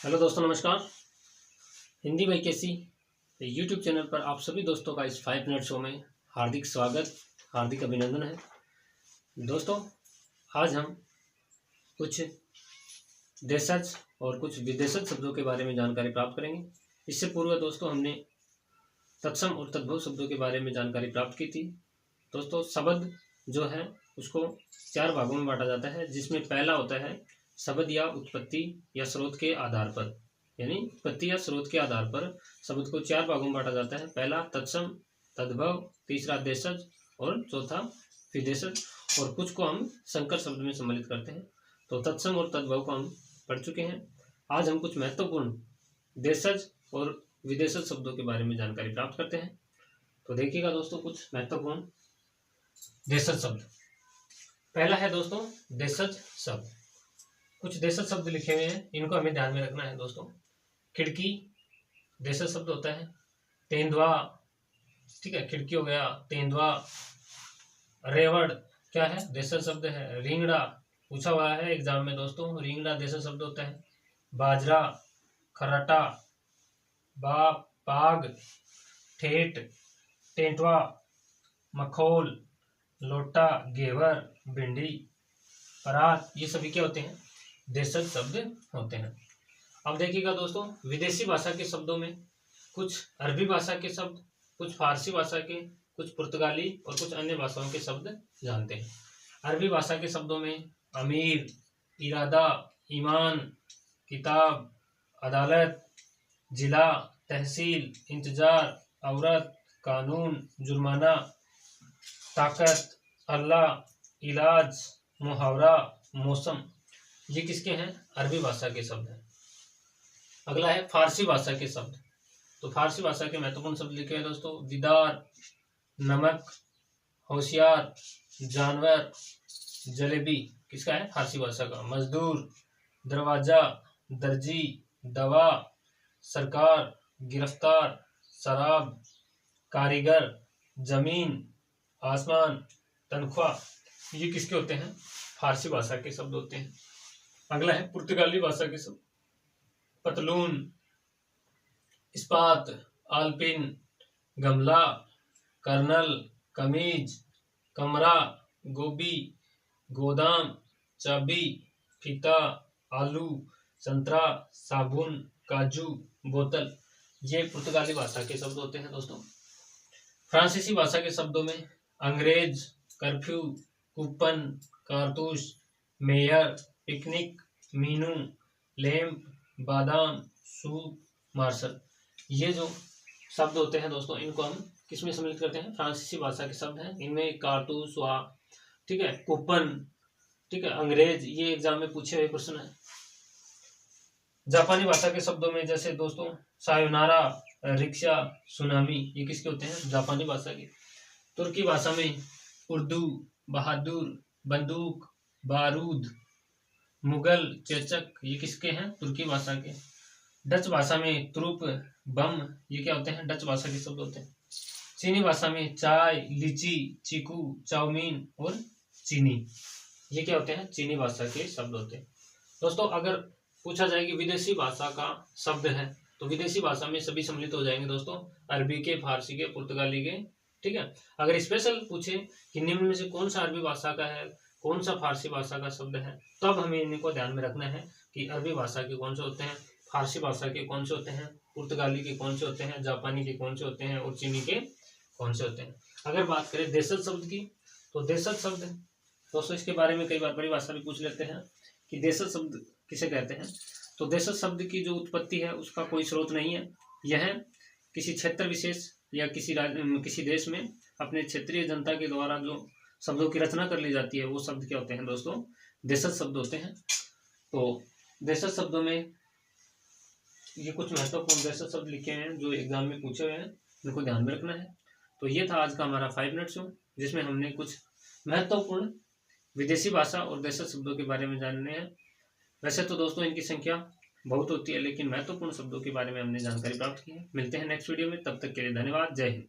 Hello दोस्तों, नमस्कार। हिंदी में कैसी यूट्यूब चैनल पर आप सभी दोस्तों का इस 5 मिनट शो में हार्दिक स्वागत, हार्दिक अभिनंदन है। दोस्तों, आज हम कुछ देशज और कुछ विदेशज शब्दों के बारे में जानकारी प्राप्त करेंगे। इससे पूर्व दोस्तों हमने तत्सम और तद्भव शब्दों के बारे में जानकारी प्राप्त की थी। दोस्तों, शब्द जो है उसको 4 भागों में बांटा जाता है, जिसमें पहला होता है शब्द या उत्पत्ति या स्रोत के आधार पर, यानी उत्पत्ति या स्रोत के आधार पर शब्द को 4 भागों में बांटा जाता है। पहला तत्सम, तद्भव, तीसरा देशज और चौथा विदेशज, और कुछ को हम संकर शब्द में सम्मिलित करते हैं। तो तत्सम और तद्भव को हम पढ़ चुके हैं। आज हम कुछ महत्वपूर्ण देशज और विदेशज शब्दों के बारे में जानकारी प्राप्त करते हैं। तो देखिएगा दोस्तों, कुछ महत्वपूर्ण देशज शब्द। पहला है दोस्तों देशज शब्द। कुछ देशज शब्द लिखे हुए हैं, इनको हमें ध्यान में रखना है दोस्तों। खिड़की देशज शब्द होता है। तेंदुआ, ठीक है, खिड़की हो गया। तेंदुआ। रेवड़ क्या है? देशज शब्द है। रिंगड़ा पूछा हुआ है एग्जाम में दोस्तों, रिंगड़ा देशज शब्द होता है। बाजरा, खर्राटा, बाग, ठेठ, टेंटवा, मखोल, लोटा, घेवर, भिंडी, परात, ये सभी क्या होते हैं? देशज शब्द होते हैं। अब देखिएगा दोस्तों, विदेशी भाषा के शब्दों में कुछ अरबी भाषा के शब्द, कुछ फारसी भाषा के, कुछ पुर्तगाली और कुछ अन्य भाषाओं के शब्द जानते हैं। अरबी भाषा के शब्दों में अमीर, इरादा, ईमान, किताब, अदालत, जिला, तहसील, इंतजार, औरत, कानून, जुर्माना, ताकत, अल्लाह, इलाज, मुहावरा, मौसम, ये किसके हैं? अरबी भाषा के शब्द हैं। अगला है फारसी भाषा के शब्द। तो फारसी भाषा के महत्वपूर्ण शब्द लिखे हैं दोस्तों। दीदार, नमक, होशियार, जानवर, जलेबी, किसका है? फारसी भाषा का। मजदूर, दरवाजा, दर्जी, दवा, सरकार, गिरफ्तार, शराब, कारीगर, जमीन, आसमान, तनख्वाह, ये किसके होते हैं? फारसी भाषा के शब्द होते हैं। अगला है पुर्तगाली भाषा के शब्द। पतलून, इस्पात, आलपिन, गमला, कर्नल, कमीज, कमरा, गोभी, गोदाम, चाबी, फीता, आलू, संतरा, साबुन, काजू, बोतल, ये पुर्तगाली भाषा के शब्द होते हैं दोस्तों। फ्रांसीसी भाषा के शब्दों में अंग्रेज, कर्फ्यू, कूपन, कारतूस, मेयर, पिकनिक, मीनू, लैंप, बादाम, सूप, मार्शल, ये जो शब्द होते हैं दोस्तों, इनको हम किसमें सम्मिलित करते हैं? फ्रांसीसी भाषा के शब्द हैं। इनमें कारतूस हुआ, ठीक है, कूपन, ठीक है, अंग्रेज, ये एग्जाम में पूछे हुए क्वेश्चन है। जापानी भाषा के शब्दों में जैसे दोस्तों सायोनारा, रिक्शा, सुनामी, ये किसके होते हैं? जापानी भाषा के। तुर्की भाषा में उर्दू, बहादुर, बंदूक, बारूद, मुगल, चेचक, ये किसके हैं? तुर्की भाषा के। डच भाषा में त्रुप, बम, ये क्या होते हैं? डच भाषा के शब्द होते हैं। चीनी भाषा में चाय, लीची, चीकू, चाउमीन और चीनी, ये क्या होते हैं? चीनी भाषा के शब्द होते हैं। दोस्तों, अगर पूछा जाए कि विदेशी भाषा का शब्द है, तो विदेशी भाषा में सभी सम्मिलित हो जाएंगे दोस्तों, अरबी के, फारसी के, पुर्तगाली के, ठीक है। अगर स्पेशल पूछे कि निम्न में से कौन सा अरबी भाषा का है, कौन सा फारसी भाषा का शब्द है, तब हमें इनको ध्यान में रखना है कि अरबी भाषा के कौन से होते हैं, फारसी भाषा के कौन से होते हैं, पुर्तगाली के कौन से होते हैं, जापानी के कौन से होते हैं और चीनी के कौन से होते हैं। अगर बात करें देशज शब्द की, तो देशज शब्द दोस्तों, इसके बारे में कई बार परिभाषा भी पूछ लेते हैं कि देशज शब्द किसे कहते हैं। तो देशज शब्द की जो उत्पत्ति है उसका कोई स्रोत नहीं है। यह किसी क्षेत्र विशेष या किसी देश में अपने क्षेत्रीय जनता के द्वारा जो शब्दों की रचना कर ली जाती है, वो शब्द क्या होते हैं दोस्तों? देशज शब्द होते हैं। तो देशज शब्दों में ये कुछ महत्वपूर्ण देशज शब्द लिखे हैं जो एग्जाम में पूछे हुए हैं, इनको ध्यान में रखना है। तो ये था आज का हमारा 5 मिनट शो, जिसमें हमने कुछ महत्वपूर्ण विदेशी भाषा और देशज शब्दों के बारे में जानने हैं। वैसे तो दोस्तों इनकी संख्या बहुत होती है, लेकिन महत्वपूर्ण शब्दों के बारे में हमने जानकारी प्राप्त की है। मिलते हैं नेक्स्ट वीडियो में, तब तक के लिए धन्यवाद। जय हिंद।